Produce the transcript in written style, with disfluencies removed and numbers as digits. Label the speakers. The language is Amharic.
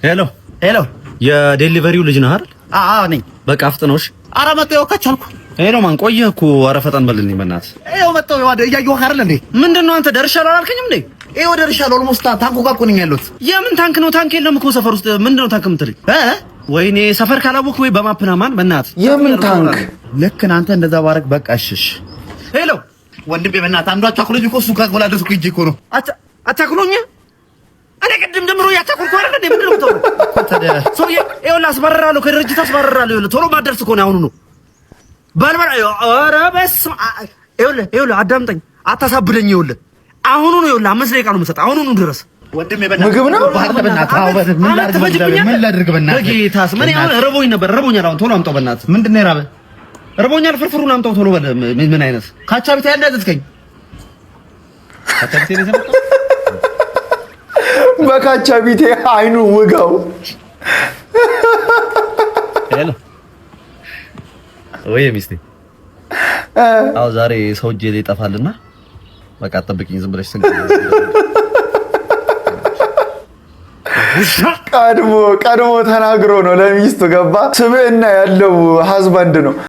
Speaker 1: ሄሎ
Speaker 2: ሄሎ፣
Speaker 1: የዴሊቨሪው ልጅ ነህ አይደል?
Speaker 2: አዎ ነኝ።
Speaker 1: በቃ አፍጥነውሽ።
Speaker 2: ኧረ መጣሁ ከቻልኩ።
Speaker 1: ሄሎ ማን ቆየህ እኮ። ኧረ ፈጠን በልልኝ በእናትህ።
Speaker 2: ይኸው መጣሁ። እያየሁህ አይደል እንዴ?
Speaker 1: ምንድነው አንተ ደርሻለሁ አላልከኝም እንዴ?
Speaker 2: ይኸው ደርሻለሁ። ኦልሞስት ታንኩ ጋር እኮ ነኝ ያለሁት።
Speaker 1: የምን ታንክ ነው? ታንክ የለም እኮ ሰፈር ውስጥ። ምንድነው ታንክ የምትለኝ? ወይኔ ሰፈር ካላወቅህ ወይ በማፕና ማን በእናትህ።
Speaker 2: የምን ታንክ? ልክ አንተ እንደዛ ባረግ በቃ እሽሽ። ሄሎ ወንድሜ በእናትህ አንዱ አታኩሎኝ እኮ እሱ ጋር ወላደስኩ ሂጅ እኮ ነው።
Speaker 1: አታኩሎኝ? እኔ ቅድም ጀምሮ ያታኩልኩ አይደል እንዴ? ምንድነው የምታወራው? ሰውዬ ይኸውልህ አስባርራለሁ፣ ከድርጅት አስባርራለሁ። ይኸውልህ ቶሎ ማደርስ እኮ ነው አሁኑ ነው። ባልባል ኧረ በስመ አብ። ይኸውልህ አዳምጠኝ፣ አታሳብደኝ። ይኸውልህ አሁኑ ነው። ይኸውልህ 5 ደቂቃ ነው የምሰጥህ። አሁኑ ነው ድረስ።
Speaker 2: ወንድሜ በእናትህ
Speaker 3: ምግብ ነው
Speaker 2: በእናትህ። አዎ በእናትህ ምን ላድርግ በእናትህ።
Speaker 1: በጌታስ ምን ያው ረቦኝ ነበር። ረቦኛል። አሁን ቶሎ አምጣው በእናትህ።
Speaker 2: ምንድነው የራበህ?
Speaker 1: ረቦኛል። ፍርፍሩን አምጣው ቶሎ በል። ምን አይነት
Speaker 2: ካቻቢታ ያለ ያዘዝከኝ? ካቻቢታ ነው የሰማው።
Speaker 3: በካቻ ቢቴ አይኑ ውጋው።
Speaker 1: ሄሎ ወይ ሚስቴ፣ አዎ ዛሬ ሰው እጄ ላይ ይጠፋልና በቃ ጠብቂኝ ዝም ብለሽ ስንቅ።
Speaker 3: ቀድሞ ተናግሮ ነው ለሚስቱ ገባ። ስብዕና ያለው ሀዝባንድ ነው።